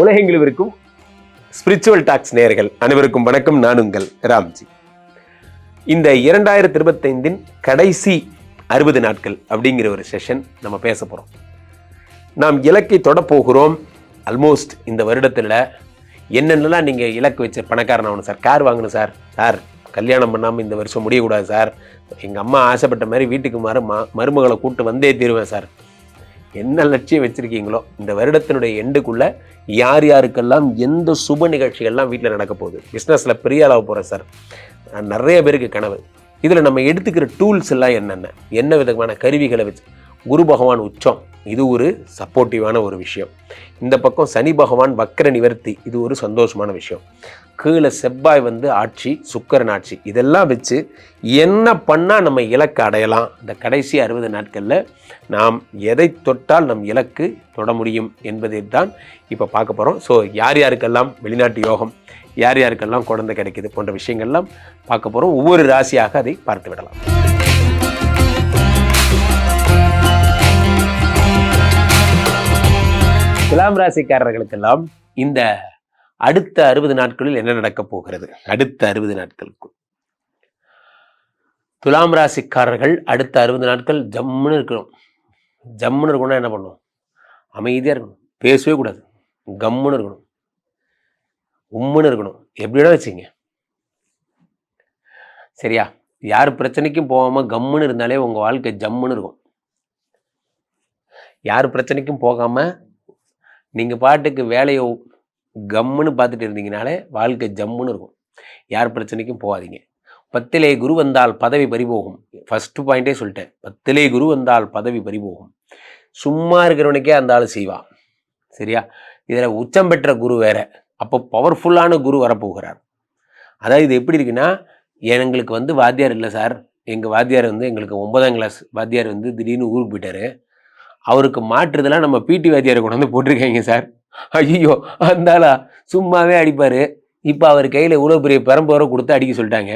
உலகெங்கிலும் இருக்கும் spiritual tax நேயர்கள் அனைவருக்கும் வணக்கம். நான் உங்கள் ராம்ஜி. இந்த 2025 கடைசி 60 நாட்கள் அப்படிங்கிற ஒரு செஷன் நம்ம பேச போகிறோம். நாம் இலக்கை தொட போகிறோம். ஆல்மோஸ்ட் இந்த வருடத்தில் என்னென்னலாம் நீங்கள் இலக்கு வச்ச பணக்காரன் ஆகணும் சார், கார் வாங்கணும் சார், சார் கல்யாணம் பண்ணாமல் இந்த வருஷம் முடியக்கூடாது சார், எங்கள் அம்மா ஆசைப்பட்ட மாதிரி வீட்டுக்கு மருமகளை கூப்பிட்டு வந்தே தீருவேன் சார், என்ன லட்சியம் வச்சுருக்கீங்களோ இந்த வருடத்தினுடைய எண்டுக்குள்ளே யார் யாருக்கெல்லாம் எந்த சுப நிகழ்ச்சிகள்லாம் வீட்டில் நடக்க போகுது, பிஸ்னஸில் பெரிய அளவு போகிறேன் சார், நிறைய பேருக்கு கனவு. இதில் நம்ம எடுத்துக்கிற டூல்ஸ் எல்லாம் என்ன விதமான கருவிகளை வச்சு, குரு பகவான் உச்சம், இது ஒரு சப்போர்ட்டிவான ஒரு விஷயம். இந்த பக்கம் சனி பகவான் வக்கர நிவர்த்தி, இது ஒரு சந்தோஷமான விஷயம். கீழே செவ்வாய் ஆட்சி, சுக்கிரன் ஆட்சி, இதெல்லாம் வச்சு என்ன பண்ணால் நம்ம இலக்கு அடையலாம், இந்த கடைசி 60 நாட்களில் நாம் எதை தொட்டால் நம் இலக்கு தொட முடியும் என்பதை தான் இப்போ பார்க்க போகிறோம். ஸோ யார் யாருக்கெல்லாம் வெளிநாட்டு யோகம், யார் யாருக்கெல்லாம் குழந்தை கிடைக்குது போன்ற விஷயங்கள்லாம் பார்க்க போகிறோம். ஒவ்வொரு ராசியாக அதை பார்த்து விடலாம். துலாம் ராசிக்காரர்களுக்கெல்லாம் இந்த அடுத்த 60 நாட்களில் என்ன நடக்கப் போகிறது? அடுத்த 60 நாட்களுக்கு துலாம் ராசிக்காரர்கள் அடுத்த 60 நாட்கள் ஜம்முன்னு இருக்கணும். ஜம்முன்னு இருக்கணும்னா என்ன பண்ணணும்? அமைதியாக இருக்கணும், பேசவே கூடாது, கம்முன்னு இருக்கணும், உம்முன்னு இருக்கணும், எப்படின்னா வச்சுங்க. சரியா? யார் பிரச்சனைக்கும் போகாமல் கம்முன்னு இருந்தாலே உங்கள் வாழ்க்கை ஜம்முன்னு இருக்கும். யார் பிரச்சனைக்கும் போகாமல் நீங்கள் பாட்டுக்கு வேலையை கம்முன்னு பார்த்துட்டு இருந்தீங்கனாலே வாழ்க்கை ஜம்முன்னு இருக்கும். யார் பிரச்சனைக்கும் போகாதீங்க. 10லே குரு வந்தால் பதவி பறிபோகும். ஃபஸ்ட்டு பாயிண்டே சொல்லிட்டேன், 10லே குரு வந்தால் பதவி பறிபோகும். சும்மா இருக்கிறவனுக்கே அந்த ஆள் செய்வான். சரியா? இதில் உச்சம் பெற்ற குரு வேற, அப்போ பவர்ஃபுல்லான குரு வரப்போகிறார். அதாவது இது எப்படி இருக்குன்னா, எங்களுக்கு வாத்தியார் இல்லை சார், எங்கள் வாத்தியார் எங்களுக்கு 9ஆம் கிளாஸ் வாத்தியார் திடீர்னு ஊருக்கு போயிட்டார், அவருக்கு மாற்றுதெல்லாம் நம்ம பிடி வாத்தியாரை கொண்டு போட்டிருக்காங்க சார். ஐயோ, அந்தாளா சும்மாவே அடிப்பார், இப்போ அவர் கையில் இவ்வளோ பெரிய பெரம்பரை கொடுத்து அடிக்க சொல்லிட்டாங்க.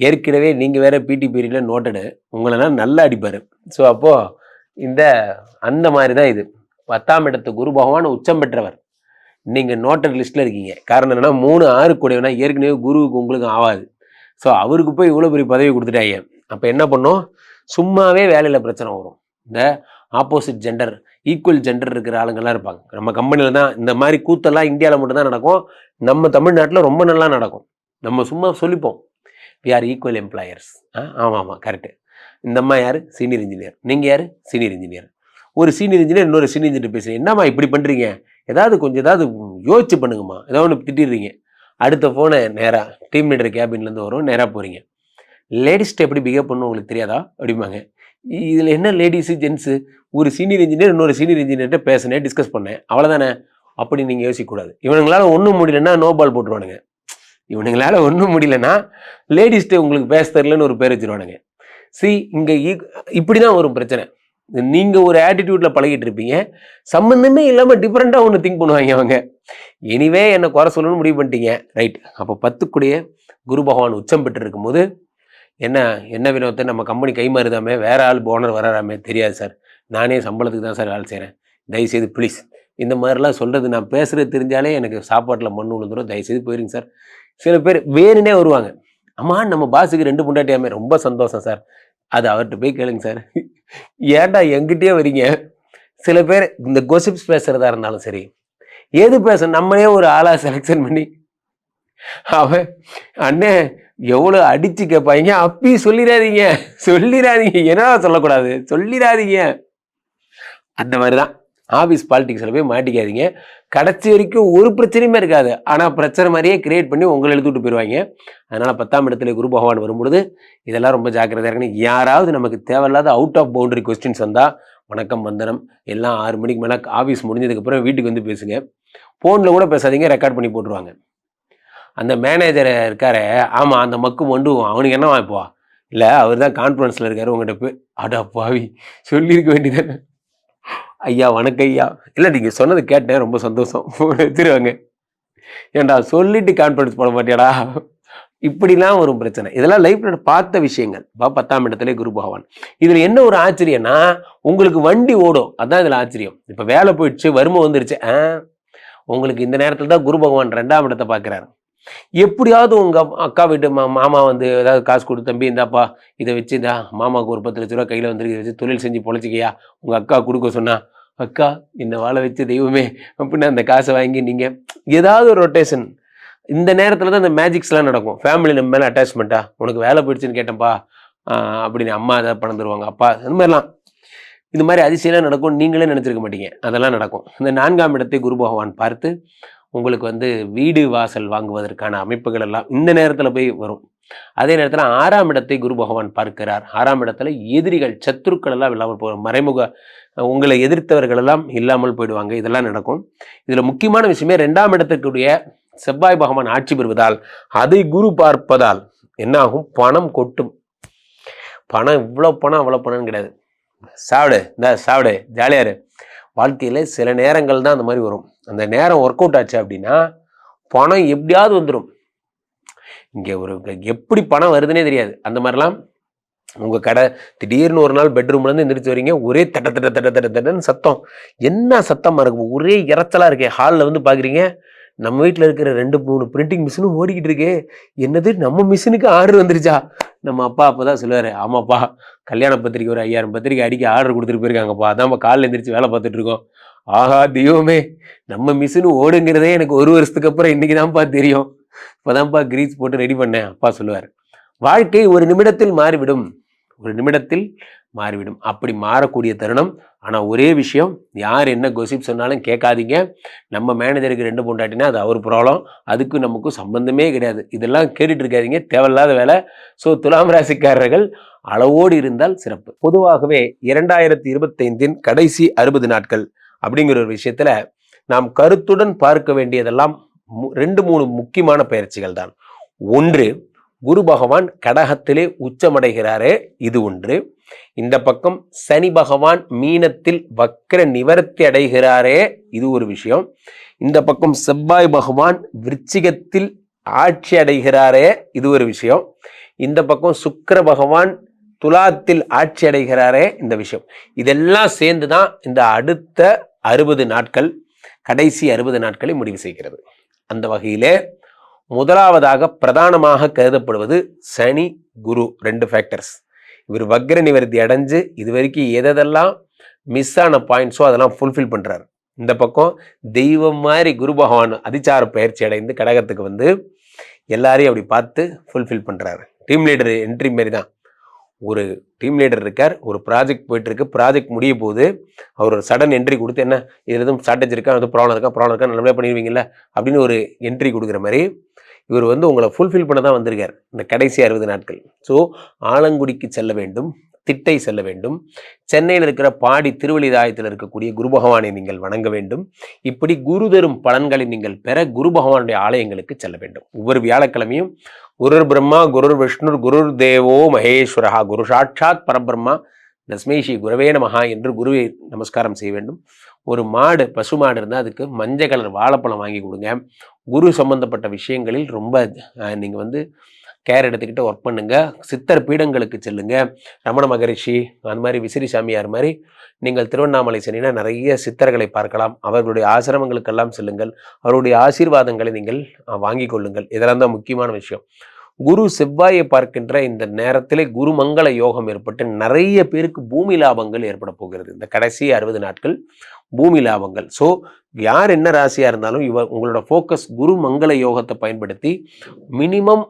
ஏற்கனவே நீங்கள் வேறு பிடி பீரியடில் நோட்டடு, உங்களெல்லாம் நல்லா அடிப்பார். ஸோ அப்போது அந்த மாதிரி தான் இது. 10ஆம் இடத்து குரு பகவான் உச்சம் பெற்றவர், நீங்கள் நோட்டட் லிஸ்ட்டில் இருக்கீங்க. காரணம் என்னென்னா 3, 6 கூடனா ஏற்கனவே குருவுக்கு உங்களுக்கு ஆகாது. ஸோ அவருக்கு போய் இவ்வளோ பெரிய பதவி கொடுத்துட்டாங்க. அப்போ என்ன பண்ணோம்? சும்மாவே வேலையில் பிரச்சனை வரும். இந்த ஆப்போசிட் ஜெண்டர், ஈக்குவல் ஜெண்டர் இருக்கிற ஆளுங்கள்லாம் இருப்பாங்க. நம்ம கம்பெனியில் தான் இந்த மாதிரி கூத்தெல்லாம் இந்தியாவில் மட்டும்தான் நடக்கும். நம்ம தமிழ்நாட்டில் ரொம்ப நல்லா நடக்கும். நம்ம சும்மா சொல்லிப்போம், வி ஆர் ஈக்குவல் எம்ப்ளாயர்ஸ். ஆமாம் கரெக்டு. இந்த அம்மா யார்? Senior engineer. நீங்கள் யார்? Senior engineer. ஒரு சீனியர் இன்ஜினியர் இன்னொரு சீனியர் இன்ஜினியர் பேசுகிறேன், என்னம்மா இப்படி பண்ணுறீங்க, ஏதாவது யோசிச்சு பண்ணுங்கம்மா, ஏதாவது ஒன்று திட்டிடுறீங்க. அடுத்த ஃபோனை நேராக டீம் லீடர் கேபின்லேருந்து வரும், நேராக போகிறீங்க. லேடிஸ்ட்டு எப்படி பிஹேவ் பண்ணணும் உங்களுக்கு தெரியாதா அப்படிம்பாங்க. இதில் என்ன லேடிஸு ஜென்ஸு? ஒரு சீனியர் இன்ஜினியர் இன்னொரு சீனியர் இன்ஜினியர்கிட்ட பேசினேன், டிஸ்கஸ் பண்ணேன், அவ்வளோதானே. அப்படி நீங்கள் யோசிக்கக்கூடாது. இவனுங்களால் ஒன்றும் முடியலன்னா நோ பால் போட்டுருவானுங்க. இவனுங்களால் ஒன்றும் முடியலன்னா லேடிஸ்ட்டு உங்களுக்கு பேச தெரிலன்னு ஒரு பேர் வச்சுருவானுங்க. இங்கே இப்படி தான் ஒரு பிரச்சனை. நீங்கள் ஒரு ஆட்டிடியூட்டில் பழகிட்டு இருப்பீங்க, சம்மந்தமே இல்லாமல் டிஃப்ரெண்ட்டாக ஒன்று திங்க் பண்ணுவாங்க அவங்க. எனிவே என்னை குறை சொல்லணும்னு முடிவு பண்ணிட்டீங்க, ரைட். அப்போ 10க்குடைய குரு பகவான் உச்சம் பெற்று இருக்கும்போது என்ன வினோத்தை, நம்ம கம்பெனி கை மாறுதாமே, வேற ஆள் ஓனர் வராமே, தெரியாது சார், நானே சம்பளத்துக்கு தான் சார் வேலை செய்கிறேன், தயவுசெய்து ப்ளீஸ் இந்த மாதிரிலாம் சொல்கிறது, நான் பேசுகிறது தெரிஞ்சாலே எனக்கு சாப்பாட்டில் மண் விழுந்துடும், தயவுசெய்து போயிருங்க சார். சில பேர் வேணுனே வருவாங்க, அம்மா நம்ம பாஸுக்கு 2 பொண்டாட்டியாமே, ரொம்ப சந்தோஷம் சார், அது அவர்கிட்ட போய் கேளுங்க சார், ஏன்டா எங்கிட்டே வரீங்க. சில பேர் இந்த கொசிப்ஸ் பேசுகிறதா இருந்தாலும் சரி, எது பேச நம்மளே ஒரு ஆளாக செலெக்ஷன் பண்ணி அவன் அண்ணே எவ்வளோ அடித்து கேட்பாங்க, அப்பயும் சொல்லிடாதீங்க, என்ன சொல்லக்கூடாது, சொல்லிடாதீங்க. அந்த மாதிரி தான் ஆஃபீஸ் பாலிடிக்ஸில் போய் மாட்டிக்காதீங்க. கடைசி வரைக்கும் ஒரு பிரச்சனையுமே இருக்காது, ஆனால் பிரச்சனை மாதிரியே கிரியேட் பண்ணி உங்களை எழுதி விட்டு போயிடுவாங்க. அதனால் 10ஆம் இடத்துல குரு பகவான் வரும்பொழுது இதெல்லாம் ரொம்ப ஜாக்கிரதையாக இருக்கணும். யாராவது நமக்கு தேவையில்லாத அவுட் ஆஃப் பவுண்டரி கொஸ்டின்ஸ் வந்தால், வணக்கம் வந்தனம், எல்லாம் 6 மணிக்கு மேலே ஆஃபீஸ் முடிஞ்சதுக்கப்புறம் வீட்டுக்கு பேசுங்க. ஃபோனில் கூட பேசாதீங்க, ரெக்கார்ட் பண்ணி போட்டுருவாங்க. அந்த மேனேஜரை இருக்காரு, ஆமாம் அந்த மக்கு மண்டுவோம், அவனுக்கு என்ன வாய்ப்பா, இல்லை அவர் தான் கான்ஃபரன்ஸில் இருக்காரு, உங்கள்கிட்ட போய் அடா பாவி சொல்லியிருக்க வேண்டியதானே, ஐயா வணக்கம் ஐயா, இல்லை நீங்கள் சொன்னது கேட்டேன் ரொம்ப சந்தோஷம், எடுத்துருவாங்க. ஏன்டா சொல்லிட்டு கான்ஃபரன்ஸ் போட மாட்டியாடா, இப்படிலாம் ஒரு பிரச்சனை. இதெல்லாம் லைஃப்ல பார்த்த விஷயங்கள். 10ஆம் இடத்துல குரு பகவான். இதுல என்ன ஒரு ஆச்சரியம்னா, உங்களுக்கு வண்டி ஓடும், அதான் இதுல ஆச்சரியம். இப்ப வேலை போயிடுச்சு, வறுமை வந்துருச்சு, உங்களுக்கு இந்த நேரத்தில் தான் குரு பகவான் 2ஆம் இடத்தை பார்க்குறாரு. எப்படியாவது உங்கள் அக்கா வீட்டு மாமா வந்து ஏதாவது காசு கொடுத்து, தம்பி இந்தாப்பா இதை வச்சு இந்த மாமாவுக்கு ஒரு 10 லட்ச ரூபா கையில் வந்துருக்கு, இதை வச்சு தொழில் செஞ்சு பொழைச்சிக்கையா உங்கள் அக்கா கொடுக்க சொன்னா, அக்கா என்னை வாழ வச்சு தெய்வமே அப்படின்னு அந்த காசை வாங்கி நீங்கள் ஏதாவது ஒரு ரொட்டேஷன். இந்த நேரத்தில் தான் இந்த மேஜிக்ஸ்லாம் நடக்கும். ஃபேமிலி நம்ம மேலே அட்டாச்மெண்ட்டா, உனக்கு வேலை போயிடுச்சுன்னு கேட்டேன்ப்பா அப்படின்னு அம்மா ஏதாவது பணம் தருவாங்க, அப்பா அந்த மாதிரிலாம். இந்த மாதிரி அதிசயம்லாம் நடக்கும், நீங்களே நினச்சிருக்க மாட்டீங்க, அதெல்லாம் நடக்கும். இந்த 4ஆம் இடத்தை குரு பகவான் பார்த்து உங்களுக்கு வந்து வீடு வாசல் வாங்குவதற்கான அமைப்புகள் எல்லாம் இந்த நேரத்தில் போய் வரும். அதே நேரத்தில் 6ஆம் இடத்தை குரு பகவான் பார்க்கிறார். 6ஆம் இடத்துல எதிரிகள் சத்துருக்கள் எல்லாம் இல்லாமல் போகிற மறைமுக உங்களை எதிர்த்தவர்கள் எல்லாம் இல்லாமல் போயிடுவாங்க. இதெல்லாம் நடக்கும். இதில் முக்கியமான விஷயமே 2ஆம் இடத்துக்குடைய செவ்வாய் பகவான் ஆட்சி பெறுவதால், அதை குரு பார்ப்பதால் என்ன ஆகும், பணம் கொட்டும். பணம் இவ்வளோ பணம் அவ்வளோ பணம்னு கிடையாது. சாப்பிடு இந்த சாப்பிடு ஜாலியாரு. வாழ்க்கையில் சில நேரங்கள் தான் அந்த மாதிரி வரும். அந்த நேரம் ஒர்க் அவுட் ஆச்சு அப்படின்னா பணம் எப்படியாவது வந்துடும். இங்கே ஒரு எப்படி பணம் வருதுன்னே தெரியாது. அந்த மாதிரிலாம் உங்கள் கடை திடீர்னு ஒரு நாள் பெட்ரூம்லேருந்து எந்திரிச்சு வரீங்க, ஒரே தட்ட தட்ட தட்ட தட்ட தட்டன்னு சத்தம். என்ன சத்தமாக இருக்கும், ஒரே இறைச்சலாக இருக்கே. ஹாலில் வந்து பார்க்குறீங்க, நம்ம வீட்டில் இருக்கிற 2-3 பிரிண்டிங் மிஷினும் ஓடிக்கிட்டு இருக்கே. என்னது நம்ம மிஷினுக்கு ஆர்டர் வந்துருச்சா? நம்ம அப்பா அப்போ தான் சொல்லுவார், ஆமாப்பா கல்யாண பத்திரிக்கை ஒரு 5000 பத்திரிக்கை அடிக்க ஆர்டர் கொடுத்துட்டு போயிருக்காங்கப்பா, அதான்ப்பா காலையில் எந்திரிச்சு வேலை பார்த்துட்டு இருக்கோம். ஆஹா தெய்வமே, நம்ம மிஷினு ஓடுங்கிறதே எனக்கு 1 வருஷத்துக்கு அப்புறம் இன்னைக்கு தான்ப்பா தெரியும், இப்போதான்ப்பா கிரீஸ் போட்டு ரெடி பண்ணேன், அப்பா சொல்லுவார். வாழ்க்கை ஒரு நிமிடத்தில் மாறிவிடும், ஒரு நிமிடத்தில் மாறிவிடும். அப்படி மாறக்கூடிய தருணம். ஆனால் ஒரே விஷயம், யார் என்ன கொசிப் சொன்னாலும் கேட்காதீங்க. நம்ம மேனேஜருக்கு 2 பொண்டாட்டினா அது அவர் ப்ராப்ளம், அதுக்கு நமக்கும் சம்பந்தமே கிடையாது. இதெல்லாம் கேட்டுட்டு இருக்காதீங்க, தேவையில்லாத வேலை. ஸோ துலாம் ராசிக்காரர்கள் அளவோடு இருந்தால் சிறப்பு. பொதுவாகவே 2025 கடைசி 60 நாட்கள் அப்படிங்கிற ஒரு விஷயத்துல நாம் கருத்துடன் பார்க்க வேண்டியதெல்லாம் 2-3 முக்கியமான பயிற்சிகள் தான். ஒன்று, குரு பகவான் கடகத்திலே உச்சமடைகிறாரே, இது ஒன்று. இந்த பக்கம் சனி பகவான் மீனத்தில் வக்ர நிவர்த்தி அடைகிறாரே, இது ஒரு விஷயம். இந்த பக்கம் செவ்வாய் பகவான் விருச்சிகத்தில் ஆட்சி அடைகிறாரே, இது ஒரு விஷயம். இந்த பக்கம் சுக்கிர பகவான் துலாத்தில் ஆட்சி அடைகிறாரே, இந்த விஷயம். இதெல்லாம் சேர்ந்து தான் இந்த அடுத்த 60 நாட்கள், கடைசி 60 நாட்களை முடிவு செய்கிறது. அந்த வகையிலே முதலாவதாக பிரதானமாக கருதப்படுவது சனி குரு 2 ஃபேக்டர்ஸ். இவர் வக்ர நிவர்த்தி அடைஞ்சு இது வரைக்கும் எதெல்லாம் மிஸ் ஆன பாயிண்ட்ஸோ அதெல்லாம் ஃபுல்ஃபில் பண்ணுறாரு. இந்த பக்கம் தெய்வம் மாதிரி குரு பகவான் அதிச்சார பயிற்சி அடைந்து கடகத்துக்கு வந்து எல்லாரையும் அப்படி பார்த்து ஃபுல்ஃபில் பண்ணுறாரு. டீம் லீடர் என்ட்ரி மாரி தான். ஒரு டீம் லீடர் இருக்கார், ஒரு ப்ராஜெக்ட் போயிட்டுருக்கு, ப்ராஜெக்ட் முடிய போது அவர் ஒரு சடன் என்ட்ரி கொடுத்து, என்ன இது எதுவும் ஸ்ட்ராட்டஜி இருக்கா, எதுவும் ப்ராப்ளம் இருக்கா நல்லபடியாக பண்ணிடுவீங்கல்ல அப்படின்னு ஒரு என்ட்ரி கொடுக்குற மாதிரி இவர் வந்து உங்களை ஃபுல்ஃபில் பண்ண தான் வந்திருக்கார் இந்த கடைசி 60 நாட்கள். ஸோ ஆலங்குடிக்கு செல்ல வேண்டும், திட்டை செல்ல வேண்டும், சென்னையில் இருக்கிற பாடி திருவள்ளிதாயத்தில் இருக்கக்கூடிய குரு பகவானை நீங்கள் வணங்க வேண்டும். இப்படி குரு தரும் பலன்களை நீங்கள் பெற குரு பகவானுடைய ஆலயங்களுக்கு செல்ல வேண்டும். ஒவ்வொரு வியாழக்கிழமையும் குருர் பிரம்மா குருர் விஷ்ணு குருர் தேவோ மகேஸ்வரஹா குரு சாட்சாத் பரபிரம்மா தஸ்மை ஸ்ரீ குருவே நமஹா என்று குருவை நமஸ்காரம் செய்ய வேண்டும். ஒரு மாடு, பசு மாடு இருந்தால் அதுக்கு மஞ்சள் கலர் வாழைப்பழம் வாங்கி கொடுங்க. குரு சம்பந்தப்பட்ட விஷயங்களில் ரொம்ப நீங்கள் வந்து கேர் எடுத்துக்கிட்டு ஒர்க் பண்ணுங்க. சித்தர் பீடங்களுக்கு செல்லுங்க. ரமண மகரிஷி அந்த மாதிரி, விசிறி சாமியார் மாதிரி நீங்கள் திருவண்ணாமலை சென்னினா நிறைய சித்தர்களை பார்க்கலாம். அவர்களுடைய ஆசிரமங்களுக்கெல்லாம் செல்லுங்கள். அவருடைய ஆசீர்வாதங்களை நீங்கள் வாங்கி கொள்ளுங்கள். இதெல்லாம் தான் முக்கியமான விஷயம். குரு செவ்வாயை பார்க்கின்ற இந்த நேரத்திலே குருமங்கள யோகம் ஏற்பட்டு நிறைய பேருக்கு பூமி லாபங்கள் ஏற்பட போகிறது இந்த கடைசி 60 நாட்கள். பூமி லாபங்கள். ஸோ யார் என்ன ராசியாக இருந்தாலும் உங்களோட ஃபோக்கஸ் குரு மங்கள யோகத்தை பயன்படுத்தி மினிமம்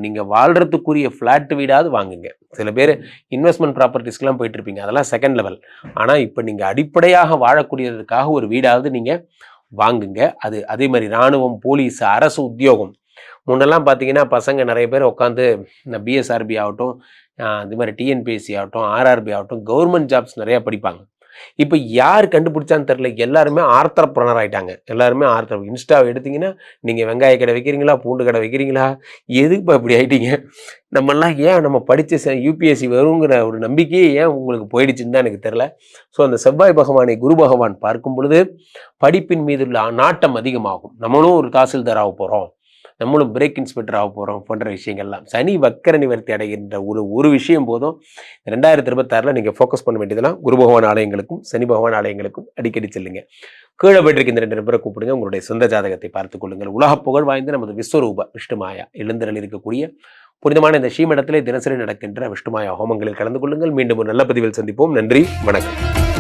நீங்கள் வாழ்கிறதுக்குரிய ஃப்ளாட் வீடாவது வாங்குங்க. சில பேர் இன்வெஸ்ட்மெண்ட் ப்ராப்பர்ட்டிஸ்க்கெலாம் போயிட்டு இருப்பீங்க, அதெல்லாம் செகண்ட் லெவல். ஆனால் இப்போ நீங்கள் அடிப்படையாக வாழக்கூடியதற்காக ஒரு வீடாவது நீங்கள் வாங்குங்க. அது அதே மாதிரி இராணுவம், போலீஸ், அரசு உத்தியோகம். முன்னெல்லாம் பார்த்தீங்கன்னா பசங்க நிறைய பேர் உட்காந்து இந்த பிஎஸ்ஆர்பி ஆகட்டும், இது மாதிரி டிஎன்பிஎஸ்சி ஆகட்டும், ஆர்ஆர்பி ஆகட்டும், கவர்மெண்ட் ஜாப்ஸ் நிறையா படிப்பாங்க. இப்போ யார் கண்டுபிடிச்சான்னு தெரில, எல்லாருமே ஆர்த்தரப்ரனர் ஆகிட்டாங்க. எல்லாருமே இன்ஸ்டாவை எடுத்திங்கன்னா நீங்கள் வெங்காய கடை வைக்கிறீங்களா, பூண்டு கடை வைக்கிறீங்களா, எதுக்குப்பா இப்படி ஆகிட்டீங்க? நம்மெல்லாம் ஏன் நம்ம படித்த யூபிஎஸ்சி வருங்கிற ஒரு நம்பிக்கையே ஏன் உங்களுக்கு போயிடுச்சுன்னு தான் எனக்கு தெரில. ஸோ அந்த செவ்வாய் பகவானை குரு பகவான் பார்க்கும் பொழுது படிப்பின் மீது உள்ள நாட்டம் அதிகமாகும். நம்மளும் ஒரு தாசில்தார் ஆக போகிறோம், நம்மளும் பிரேக் இன்ஸ்பெக்டர் ஆக போகிறோம் போன்ற விஷயங்கள்லாம். சனி வக்கர நிவர்த்தி அடைகின்ற ஒரு விஷயம் போதும். 2026 நீங்கள் ஃபோக்கஸ் பண்ண வேண்டியதெல்லாம் குரு பகவான் ஆலயங்களுக்கும் சனி பகவான் ஆலயங்களுக்கும் அடிக்கடி செல்லுங்க. கீழே போயிட்டு இந்த 2 நபரை கூப்பிடுங்க. உங்களுடைய சொந்த ஜாதகத்தை பார்த்துக் கொள்ளுங்கள். உலக புகழ் வாய்ந்த நமது விஸ்வரூப விஷ்ணுமாயா எழுந்தருள் இருக்கக்கூடிய புனிதமான இந்த ஸ்ரீமடத்திலே தினசரி நடக்கின்ற விஷ்ணுமாயா ஹோமங்களில் கலந்து கொள்ளுங்கள். மீண்டும் ஒரு நல்ல பதிவில் சந்திப்போம். நன்றி, வணக்கம்.